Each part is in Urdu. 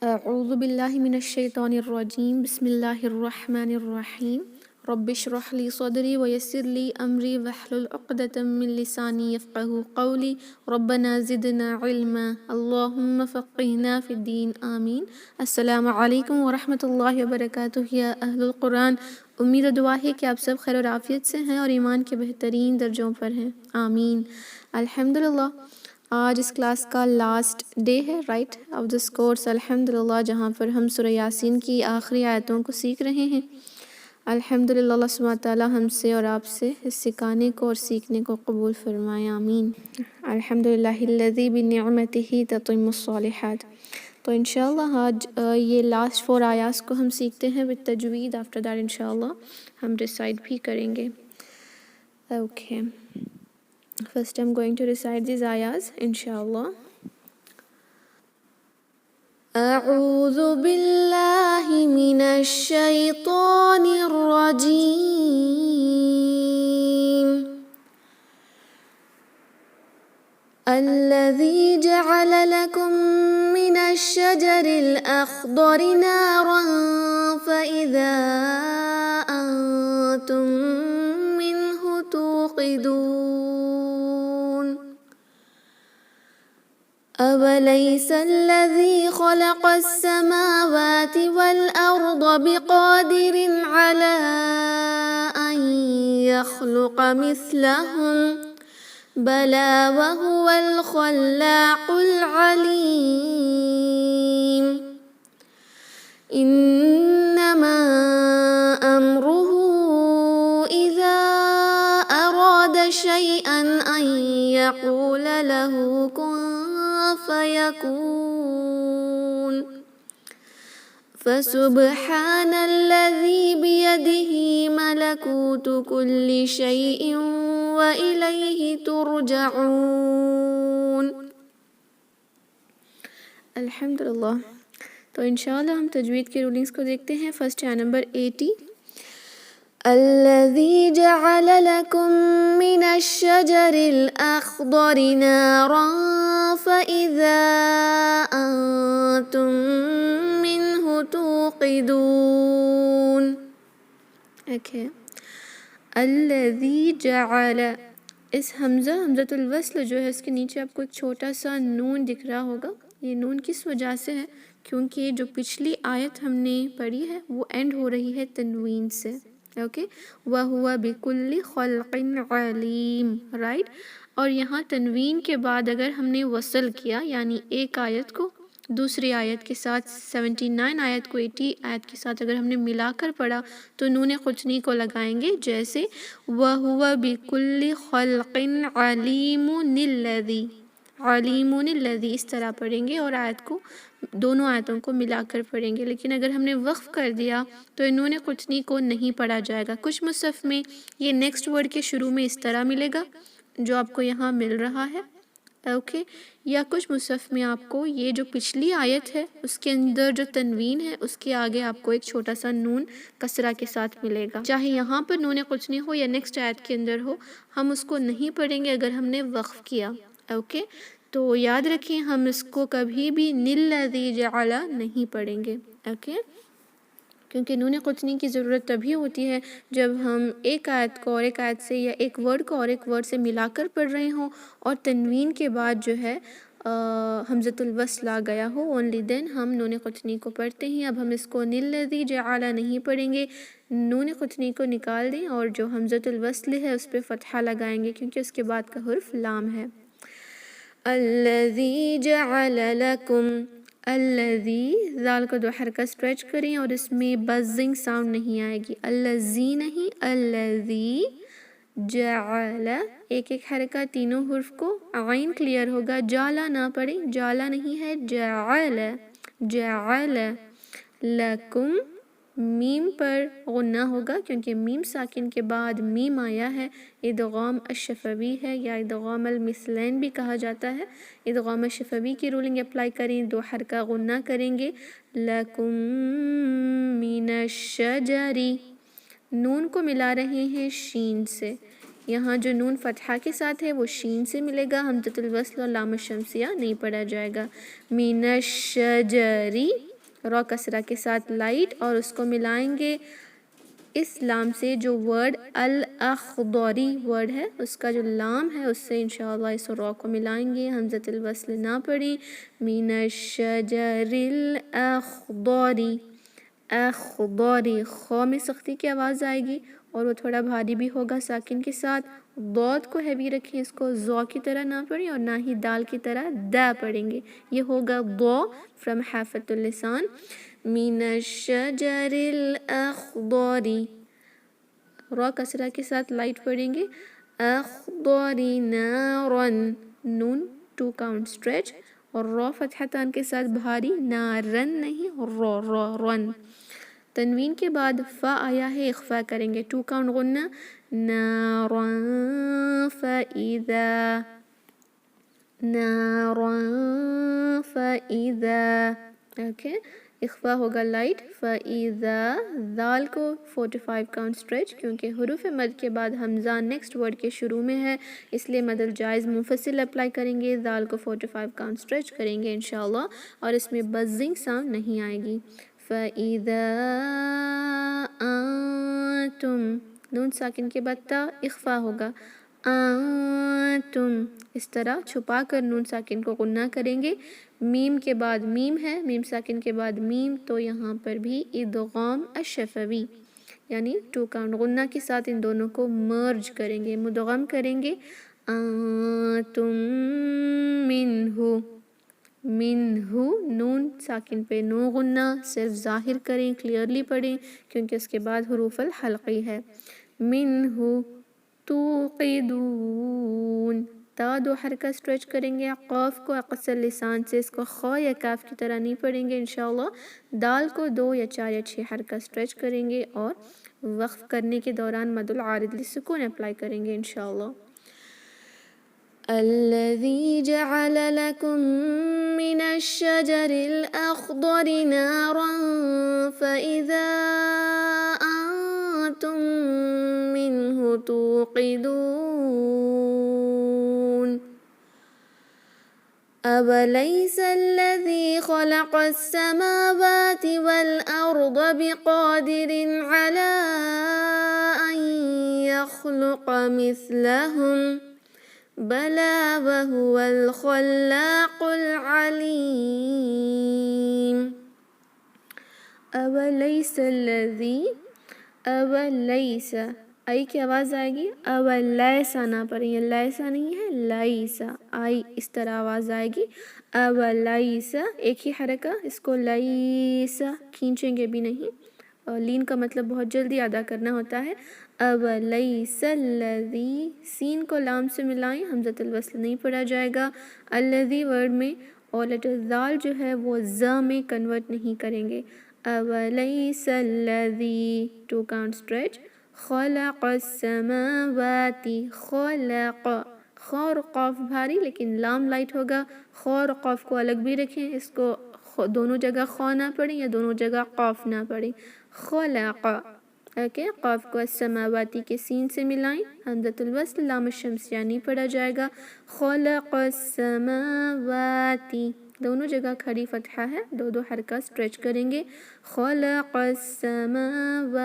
اعوذ باللہ من الشیطان الرجیم بسم اللہ الرحمن الرحیم رب اشرح لی صدری ویسر لی امری واحلل عقدۃ من لسانی یفقہوا قولی ربنا زدنا علما اللہم فقہنا فی الدین آمین۔ السلام علیکم ورحمۃ اللہ وبرکاتہ یا اہل القرآن، امید و دعا ہے کہ آپ سب خیر و عافیت سے ہیں اور ایمان کے بہترین درجوں پر ہیں، آمین۔ الحمدللہ آج اس کلاس کا لاسٹ ڈے ہے رائٹ آف دس کورس الحمدللہ، جہاں پر ہم سورہ یاسین کی آخری آیتوں کو سیکھ رہے ہیں۔ الحمدللہ اللہ سبحانہ تعالیٰ ہم سے اور آپ سے اس سکھانے کو اور سیکھنے کو قبول فرمائے، آمین۔ الحمدللہ الذی بنعمتہ تتم الصالحات۔ تو انشاءاللہ آج یہ لاسٹ 4 آیات کو ہم سیکھتے ہیں with تجوید۔ آفٹر دیٹ انشاءاللہ ہم ریسائٹ بھی کریں گے۔ Okay, first I'm going to recite these ayahs inshallah. أعوذ بالله من الشيطان الرجيم الذي جعل لكم من الشجر الأخضر نارا فإذا أنتم منه توقدون أوليس الذي خلق السماوات والأرض بقادر على أن يخلق مثلهم بلى وهو الخلاق العليم إنما أمره إذا أراد شيئا أن يقول له كن فيكون فسبحان الذي بيده ملكوت كل شيء وإليه ترجعون۔ الحمدللہ، تو انشاءاللہ ہم تجوید کے رولنگز کو دیکھتے ہیں۔ فرسٹ ہے نمبر 80، الذي جعل لكم من الشجر الأخضر نارا فإذا أنتم منه توقدون۔ اوکے، الذي جعل، اس حمزۃ الوصل جو ہے اس کے نیچے آپ کو ایک چھوٹا سا نون دکھ رہا ہوگا۔ یہ نون کس وجہ سے ہے؟ کیونکہ جو پچھلی آیت ہم نے پڑھی ہے وہ اینڈ ہو رہی ہے تنوین سے، اوکے، وَهُوَ بِكُلِّ خَلْقٍ عَلِيمٌ، رائٹ۔ اور یہاں تنوین کے بعد اگر ہم نے وصل کیا، یعنی ایک آیت کو دوسری آیت کے ساتھ، 79 آیت کو 80 آیت کے ساتھ اگر ہم نے ملا کر پڑھا تو نون قطنی کو لگائیں گے، جیسے وَهُوَ بِكُلِّ خَلْقٍ عَلِيمٌ الَّذِي، عَلِيمٌ الَّذِي اس طرح پڑھیں گے، اور آیت کو دونوں آیتوں کو ملا کر پڑھیں گے۔ لیکن اگر ہم نے وقف کر دیا تو نون قطنی کو نہیں پڑھا جائے گا۔ کچھ مصحف میں یہ نیکسٹ ورڈ کے شروع میں اس طرح ملے گا جو آپ کو یہاں مل رہا ہے، اوکے، یا کچھ مصحف میں آپ کو یہ جو پچھلی آیت ہے اس کے اندر جو تنوین ہے اس کے آگے آپ کو ایک چھوٹا سا نون کسرہ کے ساتھ ملے گا۔ چاہے یہاں پر نون قطنی ہو یا نیکسٹ آیت کے اندر ہو، ہم اس کو نہیں پڑھیں گے اگر ہم نے وقف کیا، اوکے۔ تو یاد رکھیں ہم اس کو کبھی بھی نِلَّذِي جَعَلَ نہیں پڑھیں گے، اوکے، کیونکہ نون قطنی کی ضرورت تبھی ہوتی ہے جب ہم ایک آیت کو اور ایک آیت سے، یا ایک ورڈ کو اور ایک ورڈ سے ملا کر پڑھ رہے ہوں اور تنوین کے بعد جو ہے حمزۃ الوصل آ گیا ہو، اونلی دین ہم نون قطنی کو پڑھتے ہیں۔ اب ہم اس کو نِلَّذِي جَعَلَ نہیں پڑھیں گے، نون قطنی کو نکال دیں اور جو حمزۃ الوصل ہے اس پہ فتحہ لگائیں گے کیونکہ اس کے بعد کا حرف لام ہے۔ الذی جعل لکم، الذی، ذال کو 2 حرکہ اسٹریچ کریں اور اس میں بزنگ ساؤنڈ نہیں آئے گی، الذی نہیں، الذی جعل، ایک ایک حرکہ تینوں حرف کو، عین کلیئر ہوگا، جالا نہ پڑھیں، جالا نہیں ہے، جعل، جعل لکم، میم پر غنہ ہوگا کیونکہ میم ساکن کے بعد میم آیا ہے، ادغام الشفوی ہے یا ادغام المثلین بھی کہا جاتا ہے۔ ادغام الشفوی کی رولنگ اپلائی کریں، 2 حرکہ غنہ کریں گے، لکم من الشجر، نون کو ملا رہے ہیں شین سے، یہاں جو نون فتحہ کے ساتھ ہے وہ شین سے ملے گا، حمزۃ الوصل اور لام الشمسیہ نہیں پڑھا جائے گا۔ من الشجر، را کسرہ کے ساتھ لائٹ اور اس کو ملائیں گے اس لام سے جو ورڈ الاخضری ورڈ ہے اس کا جو لام ہے اس سے انشاءاللہ اس را کو ملائیں گے. حمزۃ الوصل نہ پڑھیں. من الشجر الاخضری اخضری خو میں سختی کی آواز آئے گی اور وہ تھوڑا بھاری بھی ہوگا ساکن کے ساتھ. ضاد کو ہیوی رکھیں, اس کو زو کی طرح نہ پڑھیں اور نہ ہی دال کی طرح دا پڑھیں گے. یہ ہوگا ضو فرام حافۃ اللسان. من الشجر الاخضری را کسرہ کے ساتھ لائٹ پڑھیں گے. اخضری نارن نون 2 کاؤنٹ اسٹریچ اور را فتحتان کے ساتھ بھاری نارن نہیں را رن. تنوین کے بعد فا آیا ہے اخفا کریں گے 2 کاؤنٹ غنہ نارا فإذا نارا فإذا اوکے اخفا ہوگا لائٹ. فإذا دال کو 45 کاؤنٹ اسٹریچ کیونکہ حروف مد کے بعد حمزہ نیکسٹ ورڈ کے شروع میں ہے اس لیے مد الجائز منفصل اپلائی کریں گے. دال کو 45 کاؤنٹ اسٹریچ کریں گے انشاءاللہ اور اس میں بزنگ ساؤنڈ نہیں آئے گی. فإذا أنتم نون ساکن کے بعد تا اخفا ہوگا انتم اس طرح چھپا کر نون ساکن کو غنہ کریں گے. میم کے بعد میم ہے, میم ساکن کے بعد میم, تو یہاں پر بھی ادغام الشفوی یعنی 2 کاؤنٹ غنہ کے ساتھ ان دونوں کو مرج کریں گے, مدغم کریں گے. انتم منہو منہو نون ساکن پہ نو غنہ صرف ظاہر کریں, کلیئرلی پڑھیں کیونکہ اس کے بعد حروف الحلقی ہے. منہو توقدون تا 2 حرکہ اسٹریچ کریں گے. قاف کو اقصر لسان سے اس کو خا یا کاف کی طرح نہیں پڑھیں گے انشاءاللہ. دال کو 2 یا 4 یا 6 حرکہ اسٹریچ کریں گے اور وقف کرنے کے دوران مد العارض للسکون اپلائی کریں گے انشاءاللہ. الذي جعل لكم من الشجر الأخضر نارا فإذا أنتم منه توقدون أوليس الذي خلق السماوات والأرض بقادر على أن يخلق مثلهم بلى وهو الخلاق العليم. أوليس الذي أوليس آئی کی آواز آئے گی. اولیسا نہ پڑھیں, یہ لیسا نہیں ہے لیسا, آئی اس طرح آواز آئے گی. اولیسا ایک ہی حرکہ, اس کو لیسا کھینچیں گے بھی نہیں, لین کا مطلب بہت جلدی ادا کرنا ہوتا ہے. اولیس الذی سین کو لام سے ملائیں, حمزۃ الوصل نہیں پڑھا جائے گا. الذی ورڈ میں اور لیٹر ذال جو ہے وہ ز میں کنورٹ نہیں کریں گے. اولیس الذی 2 کاؤنٹ اسٹریچ. خلق السماوات خلق خا اور قاف بھاری لیکن لام لائٹ ہوگا. خا اور قاف کو الگ بھی رکھیں, اس کو دونوں جگہ خا نہ پڑھیں یا دونوں جگہ قاف نہ پڑھیں. خلق اوکے قاف کو السماواتی کے سین سے ملائیں. حمزۃ الوصل لام الشمسیہ نہیں پڑھا جائے گا. خلق السماواتی دونوں جگہ کھڑی فتحہ ہے, 2 حرکہ اسٹریچ کریں گے. خلق السماواتی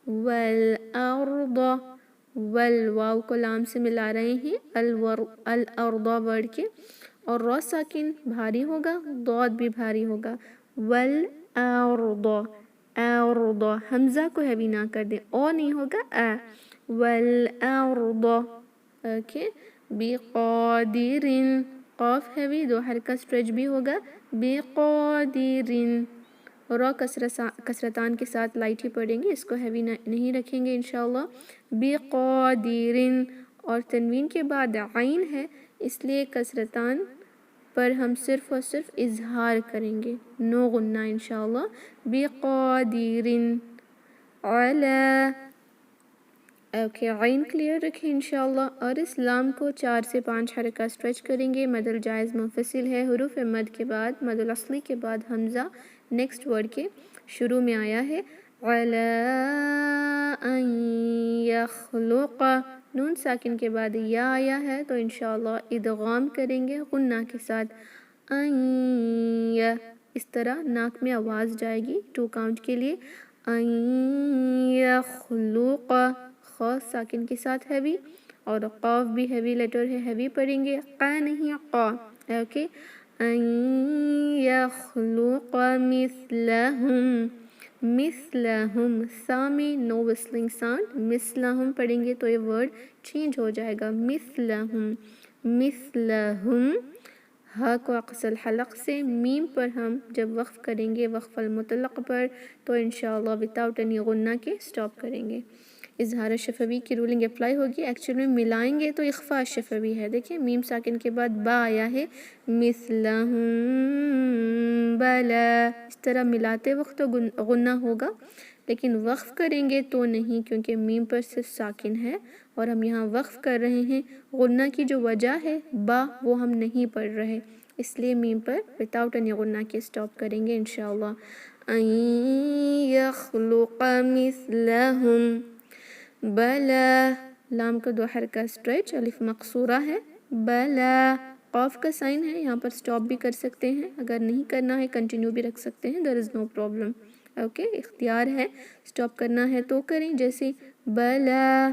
والارض والواو کو لام سے ملا رہے ہیں الارض ورڈ کے, اور را ساکن بھاری ہوگا, ضاد بھی بھاری ہوگا. والارض ارض حمزہ کو ہیوی نہ کر دیں, او نہیں ہوگا ا. والارض اوکے. بقادر قاف ہیوی 2 حرکہ اسٹریچ بھی ہوگا. بقادر را کسرتان کے ساتھ لائٹ ہی پڑھیں گے, اس کو ہیوی نہیں رکھیں گے انشاءاللہ. بقادر اور تنوین کے بعد عین ہے اس لیے کسرتان پر ہم صرف اور صرف اظہار کریں گے, نو غنہ انشاءاللہ. بقادر علی اوکے عین کلیئر رکھیں انشاءاللہ. اور اس لام کو 4 سے 5 حرکہ اسٹریچ کریں گے. مد الجائز منفصل ہے, حروف مد کے بعد مد الاصلی کے بعد حمزہ نیکسٹ ورڈ کے شروع میں آیا ہے. علی ان یخلق نون ساکن کے بعد یا آیا ہے تو انشاءاللہ ادغام کریں گے غنہ کے ساتھ. اس طرح ناک میں آواز جائے گی 2 کاؤنٹ کے لیے. ان یخلق، خ ساکن کے ساتھ ہیوی اور قاف بھی ہیوی لیٹر ہے، ہیوی پڑھیں گے، قا نہیں قا. اوکے. ان یخلق مثلہم، مثلہم سا میں نو وسلنگ ساؤنڈ، مثلہم پڑھیں گے تو یہ ورڈ چینج ہو جائے گا. مثلہم، مثلہم. ہا کو اقصى الحلق سے میم پر ہم جب وقف کریں گے وقف المطلق پر تو انشاءاللہ وداؤٹ اینی غنہ کے سٹاپ کریں گے. اظہار شفوی کی رولنگ اپلائی ہوگی. ایکچوئل میں ملائیں گے تو اخفاء شفوی ہے. دیکھیں میم ساکن کے بعد با آیا ہے، مثلہم بلا، اس طرح ملاتے وقت تو غنہ ہوگا، لیکن وقف کریں گے تو نہیں، کیونکہ میم پر صرف ساکن ہے اور ہم یہاں وقف کر رہے ہیں. غنہ کی جو وجہ ہے با وہ ہم نہیں پڑھ رہے، اس لیے میم پر وداؤٹ اینی غنہ کے سٹاپ کریں گے انشاءاللہ. ان یخلق مثلہم بلا، لام کا 2 حرکہ اسٹریچ، الف مقصورہ ہے، بلا. قاف کا سائن ہے، یہاں پر سٹاپ بھی کر سکتے ہیں، اگر نہیں کرنا ہے کنٹینیو بھی رکھ سکتے ہیں، there is no problem. Okay, اختیار ہے، سٹاپ کرنا ہے تو کریں، جیسے بلا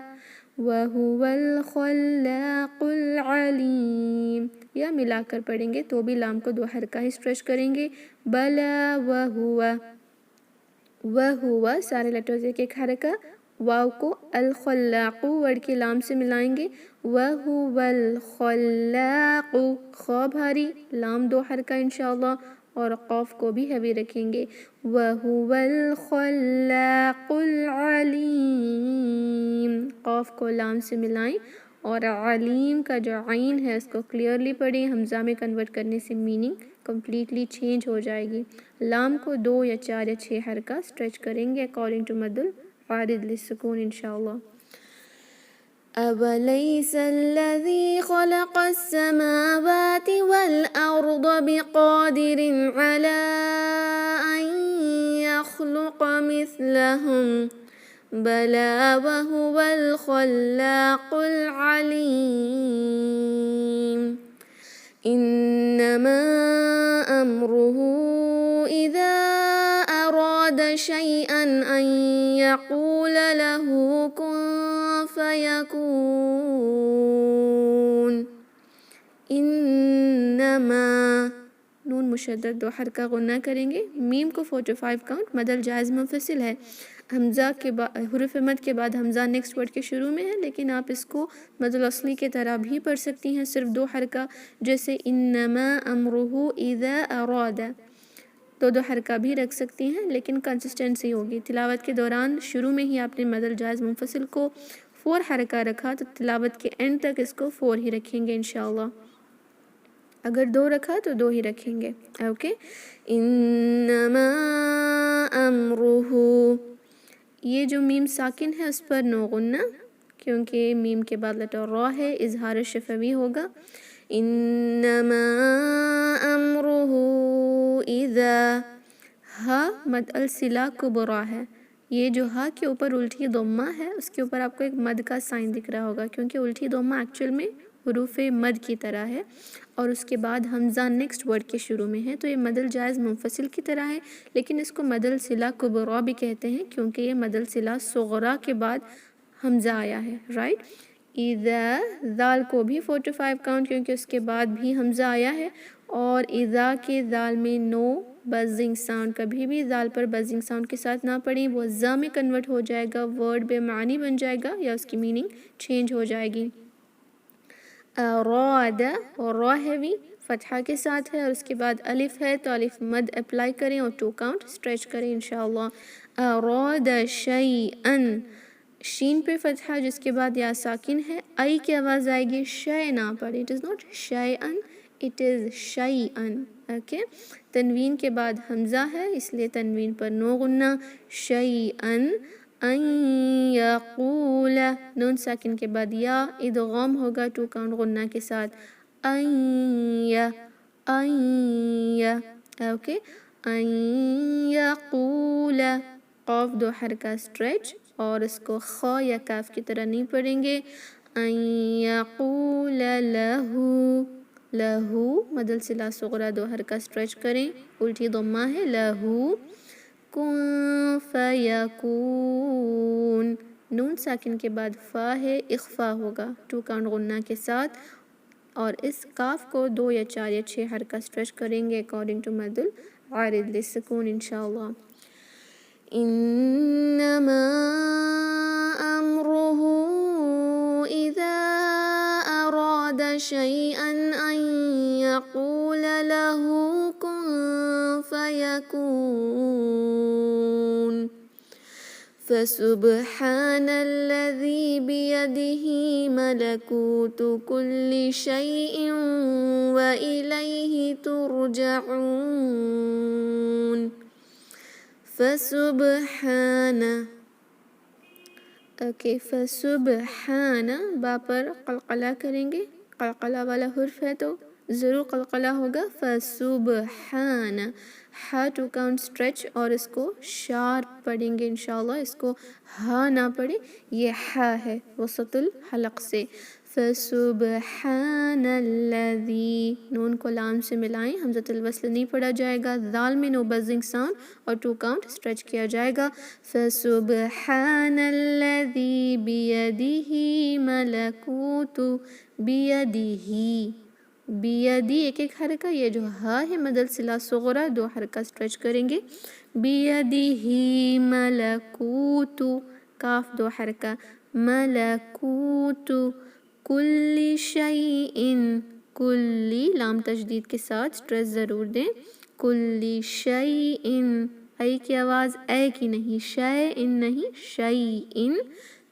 وَهُوَ الْخَلَّاقُ الْعَلِيمُ، یا ملا کر پڑھیں گے تو بھی لام کو 2 حرکہ ہی اسٹریچ کریں گے. بلا وَهُوَ، وَهُوَ سارے لیٹرز ایک ایک حرکہ، واو کو الخلاق ورڈ کے لام سے ملائیں گے. وَهُوَ الْخَلَّاقُ، خا بھاری، لام 2 حرکہ انشاءاللہ، اور قاف کو بھی ہیوی رکھیں گے. وَهُوَ الْخَلَّاقُ الْعَلِيمُ، قاف کو لام سے ملائیں اور علیم کا جو عین ہے اس کو کلیئرلی پڑھیں. حمزہ میں کنورٹ کرنے سے میننگ کمپلیٹلی چینج ہو جائے گی. لام کو 2 یا 4 یا 6 حرکہ اسٹریچ کریں گے اکارڈنگ ٹو مد العارض للسکون انشاءاللہ. أَوَلَيْسَ الَّذِي خَلَقَ السَّمَاوَاتِ وَالْأَرْضَ بِقَادِرٍ عَلَىٰ أَن يَخْلُقَ مِثْلَهُمْ بَلَىٰ وَهُوَ الْخَلَّاقُ الْعَلِيمُ. إِنَّمَا أَمْرُهُ إِذَا أَرَادَ شَيْئًا أَن يَقُولَ لَهُ كُن فَيَكُونُ. انما، نون مشدد 2 حرکہ غنہ کریں گے. میم کو 4 to 5 کاؤنٹ، مد الجائز منفصل ہے. حمزہ کے بعد حروف مد کے بعد حمزہ نیکسٹ ورڈ کے شروع میں ہے، لیکن آپ اس کو مد الاصلی کے طرح بھی پڑھ سکتی ہیں، صرف 2 حرکہ، جیسے انما امرہ اذا اراد، 2 حرکہ بھی رکھ سکتی ہیں، لیکن کنسسٹنسی ہوگی. تلاوت کے دوران شروع میں ہی آپ نے مد الجائز منفصل کو 4 حرکہ رکھا تو تلاوت کے اینڈ تک اس کو 4 ہی رکھیں گے انشاءاللہ. اگر 2 رکھا تو 2 ہی رکھیں گے. اوکے. انما امرہ، یہ جو میم ساکن ہے اس پر نو غنہ، کیونکہ میم کے بعد لیٹر را ہے، اظہار شفوی ہوگا. انما امرہ اذا، ہا مد الصلہ کبریٰ ہے، یہ جو ہا کے اوپر الٹی ضمہ ہے اس کے اوپر آپ کو ایک مد کا سائن دکھ رہا ہوگا، کیونکہ الٹی ضمہ ایکچوئل میں حروف مد کی طرح ہے اور اس کے بعد حمزہ نیکسٹ ورڈ کے شروع میں ہے، تو یہ مد الجائز منفصل کی طرح ہے، لیکن اس کو مد الصلہ کبریٰ بھی کہتے ہیں کیونکہ یہ مد الصلہ صغریٰ کے بعد حمزہ آیا ہے. رائٹ. اذا، ذال کو بھی 4 to 5 کاؤنٹ کیونکہ اس کے بعد بھی حمزہ آیا ہے، اور اذا کے ذال میں نو بزنگ ساؤنڈ، کبھی بھی ذال پر بزنگ ساؤنڈ کے ساتھ نہ پڑھیں، وہ زا میں کنورٹ ہو جائے گا، ورڈ بے معنی بن جائے گا یا اس کی میننگ چینج ہو جائے گی. اراد، اور را ہیوی فتحہ کے ساتھ ہے اور اس کے بعد الف ہے تو الف مد اپلائی کریں اور 2 کاؤنٹ اسٹریچ کریں انشاءاللہ. اراد شیئا، شین پہ فتحہ جس کے بعد یا ساکن ہے، آئی کی آواز آئے گی، شے نہ پڑھیں، اٹ از ناٹ شیئا اٹ از شیئا. اوکے. تنوین کے بعد حمزہ ہے اس لیے تنوین پر نو غنہ. شیئا ان یقول، نون ساکن کے بعد یا ادغام ہوگا 2 کاؤنٹ غنہ کے ساتھ. ان اوکے. ان یقول، قاف 2 حرکہ اسٹریچ اور اس کو خا یا کاف کی طرح نہیں پڑھیں گے. ان یقول لہو، لہو مدل سلا صغرا دو حرکہ اسٹریچ کریں، الٹی ضمہ ہے لہو کن فیکون، نون ساکن کے بعد فا ہے، اخفا ہوگا 2 کاؤنٹ غنہ کے ساتھ، اور اس کاف کو 2 یا 4 یا 6 حرکہ اسٹریچ کریں گے اکارڈنگ ٹو مد العارض للسکون انشاءاللہ۔ انما امرہ اذا اراد شیئا ان یقول له کن فیکون، فسبحان الذی بیدہ ملکوت کل شیء وإلیہ ترجعون۔ فسبحان، اوکے، فسبحان با پر قلقلہ کریں گے، قلقلہ والا حرف ہے تو ضرور قلقلہ ہوگا، فسبحان، ہا 2 کاؤنٹ اسٹریچ اور اس کو شارپ پڑھیں گے انشاءاللہ، اس کو ہا نہ پڑھیں، یہ ہا ہے وسط الحلق سے، فسبحان الذی، نون کو لام سے ملائیں، حمزۃ الوصل نہیں پڑھا جائے گا، ذال میں نو بزنگ ساؤنڈ اور 2 کاؤنٹ اسٹریچ کیا جائے گا، فسبحان الذی بیدہ ملکوت، بیدہ، بیدی ایک ایک حرکہ، یہ جو ہا ہے مدل سلا صغرا 2 حرکہ اسٹریچ کریں گے، بیدہ ملکوت، کاف 2 حرکہ، ملکوت کل شیء، کلی لام تشدید کے ساتھ اسٹریس ضرور دیں، کل شیء، ای کی آواز اے کی نہیں، شیء نہیں، شیء،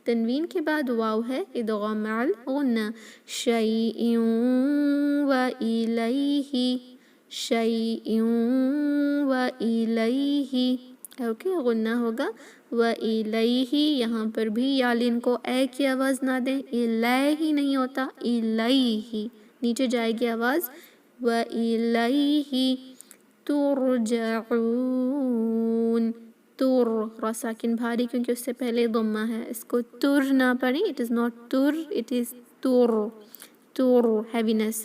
تنوین کے بعد واو ہے ادغام مع الغنہ، شیء وإلیہ، شیء وإلیہ، اوکے، غنہ ہوگا وإلیہ، یہاں پر بھی یالین کو اے کی آواز نہ دیں، الیہ نہیں ہوتا، الیہ، نیچے جائے گی آواز، وإلیہ ترجعون، تر، را ساکن بھاری کیونکہ اس سے پہلے ضمہ ہے، اس کو تر نہ پڑھیں، اٹ از ناٹ تر، اٹ از تر، تر ہیوینس،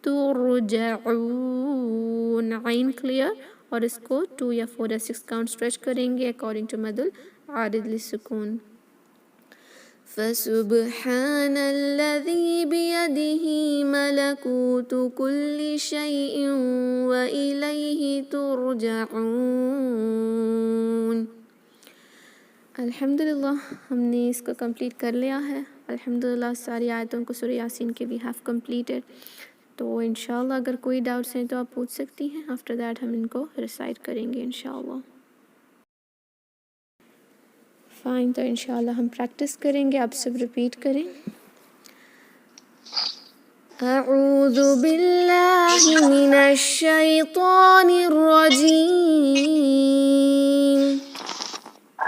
ترجعون، عین کلیئر، اور اس کو 2 یا 4 یا 6 کاؤنٹ اسٹریچ کریں گے اکارڈنگ ٹو مد العارض للسکون۔ فسبحان الذی بیدہ ملکوت کل شیء وإلیہ ترجعون۔ الحمدللہ ہم نے اس کو کمپلیٹ کر لیا ہے، الحمدللہ ساری آیتوں کو سورہ یاسین کے وی ہیو کمپلیٹڈ، تو انشاءاللہ اگر کوئی ڈاؤٹس ہیں تو آپ پوچھ سکتی ہیں، آفٹر دیٹ ہم ان کو ریسائٹ کریں گے انشاءاللہ۔ فائن، تو انشاءاللہ ہم پریکٹس کریں گے، آپ سب ریپیٹ کریں۔ اعوذ باللہ من الشیطان الرجیم،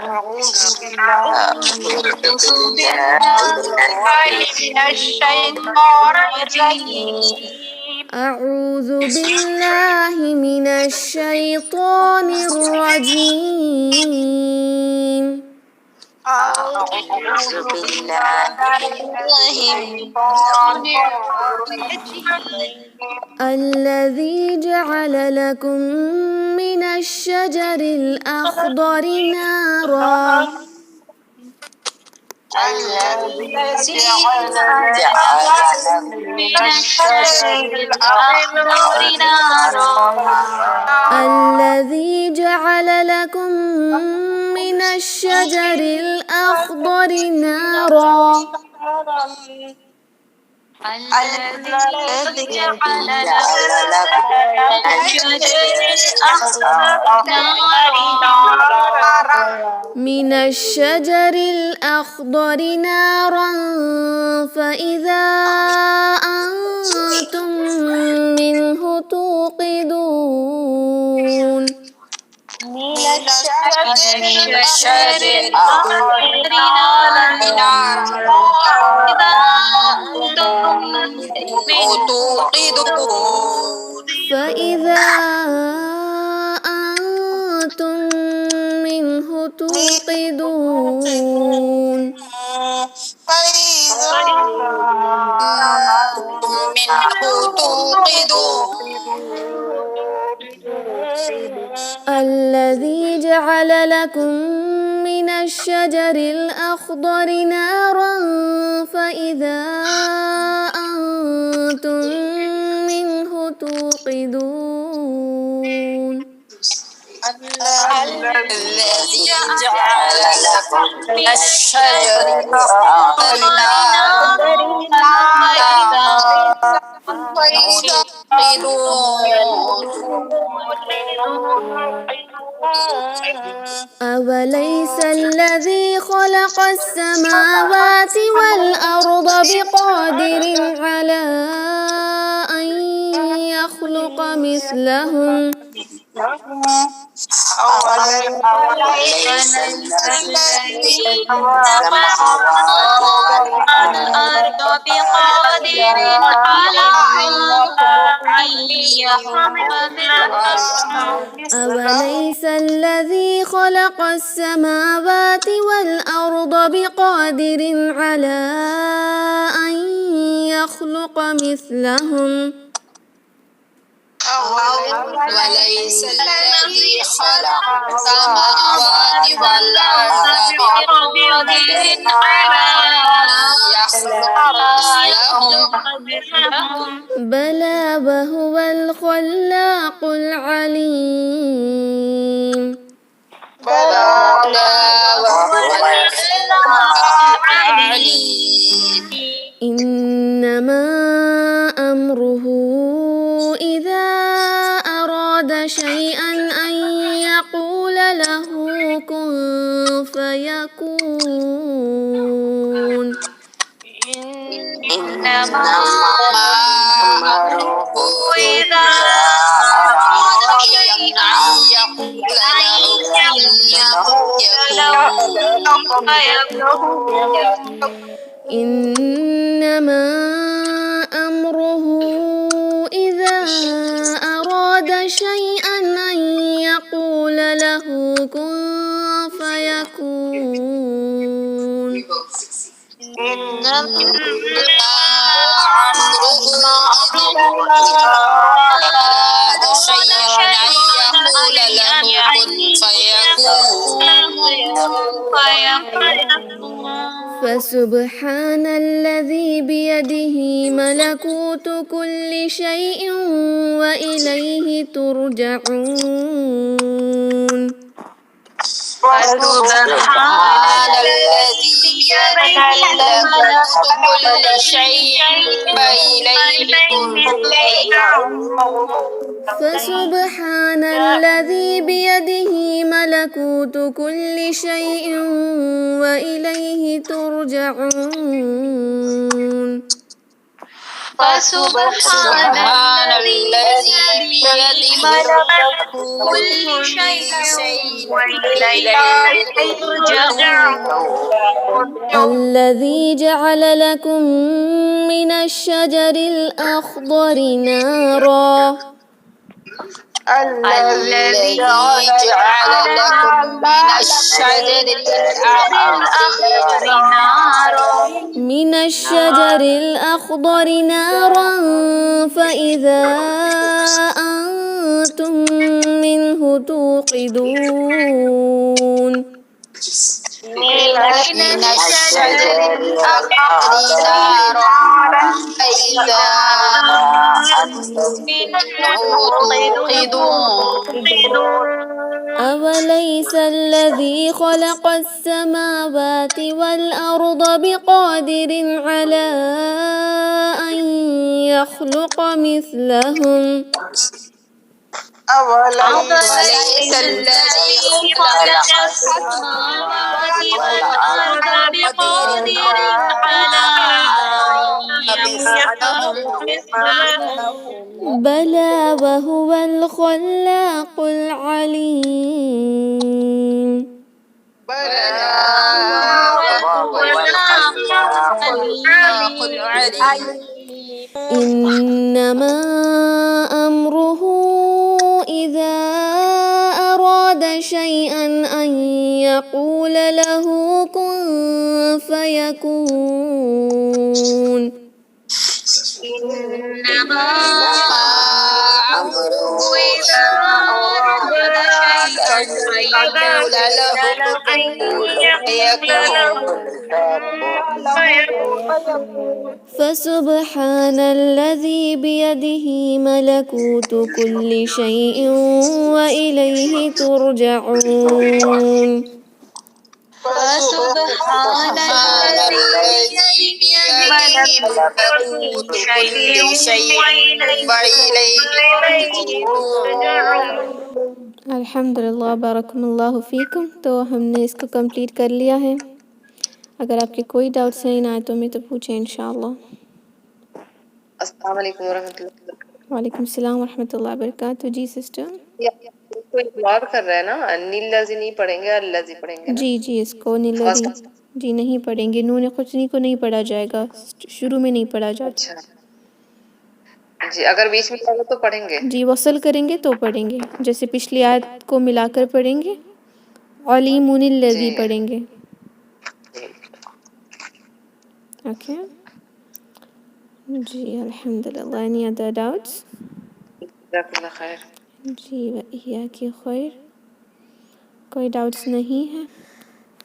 أعوذ بالله من الشيطان الرجيم، اعوذ باللہ من الشیطان الرجیم، أعوذ بالله من الشيطان الرجيم، الذي جعل لكم من الشجر الأخضر نارا، الذي جعل لكم من الشجر الأخضر نارا، الذي جعل لكم من الشجر الأخضر نارا، الذي جعل لكم من الشجر الأخضر نارا، من الشجر الأخضر نارا فإذا أنتم منه توقدون، من الشجر الأخضر نارا فإذا أنتم منه توقدون، فإذا أنتم منه توقدون، فإذا أنتم منه توقدون، الذي جعل لكم من الشجر الأخضر نارا فإذا أنتم منه توقدون الذي جعل لكم من الشجر الأخضر نارا فإذا أوليس الذي خلق السماوات والأرض بقادر على أن يخلق مثلهم أوليس الذي خلق السماوات والأرض بقادر على أن يخلق مثلهم أوليس الذي خلق السماوات والأرض بقادر على أن يخلق مثلهم وليس الذي خلق السماوات والأرض بقادر على أن يخلق مثلهم بلى وهو الخلاق العليم بلى وهو الخلاق العليم إنما أمره إذا أراد شيئا أن يقول له كن فيكون إنما أمره إذا أراد شيئا أن يقول له كن فيكون إنما أمره إذا أراد شيئا أن يقول له كن فيكون إنما أمره إذا أراد شيئا أن يقول له كن فيكون فسبحان الذي بيده ملكوت كل شيء وإليه ترجعون فسبحان الذي بيده ملكوت كل شيء وإليه ترجعون فسبحان الذي بيده ملكوت كل شيء وإليه ترجعون فسبحان الذي بيده ملكوت كل شيء وإليه ترجعون الذي جعل لكم من الشجر الأخضر نارا الذي جعل لكم من الشجر الأخضر نارا فإذا أنتم منه توقدون من الشجر الأخضر نارا فإذا أنتم منه توقدون أوليس الذي خلق السماوات والأرض بقادر على أن يخلق مثلهم أوليس الذي خلق السماوات والأرض بقادر على أن يخلق مثلهم بلى وهو الخلاق العليم بلى وهو الخلاق العليم إنما أمره إذا أراد شيئا أن يقول له كن فيكون إنما أمره إذا أراد يقول له كن فيكون. فسبحان الذي بيده ملكوت كل شيء وإليه ترجعون. فسبحان الذي بيده ملكوت كل شيء وإليه ترجعون. الحمدللہ، بارکم اللہ فیکم. تو ہم نے اس کو کمپلیٹ کر لیا ہے. اگر آپ کے کوئی ڈاؤٹس ہیں ان آیتوں میں تو پوچھیں انشاءاللہ. السلام علیکم ورحمۃ اللہ. وعلیکم السلام ورحمۃ اللہ وبرکاتہ. جی سسٹر. کوئی اگنور کر رہا ہے نا، نیلازی نہیں پڑھیں گے، الازی پڑھیں گے نا. جی جی، اس کو نیلذی جی نہیں پڑھیں گے. نون قطنی کو نہیں پڑھا جائے گا، شروع میں نہیں پڑھا جاتا. اچھا جی، اگر بیچ میں پڑھو تو پڑھیں گے. جی وصل کریں گے تو پڑھیں گے، جیسے پچھلی آیت کو ملا کر پڑھیں گے. علیم الذی جی پڑھیں گے. اوکے جی الحمدللہ. Any other doubts? جزاک اللہ خیر. جی وإیاک خیر. کوئی ڈاؤٹس نہیں ہے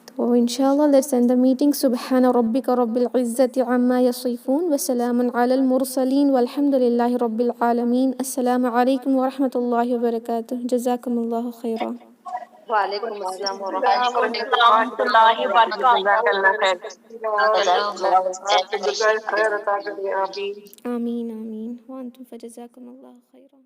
تو انشاءاللہ لیٹس اینڈ دا میٹنگ. سبحان ربک رب العزة عما یصفون وسلام علی المرسلین والحمد للہ رب العالمین. السلام علیکم ورحمۃ اللہ وبرکاتہ. جزاکم اللہ خیرا. وعلیکم السلام وعلیکم ورحمۃ السلام ورحمۃ اللہ وبرکاتہ. جزاک اللہ خیر. آمین آمین. وانتم فجزاکم اللہ خیرا.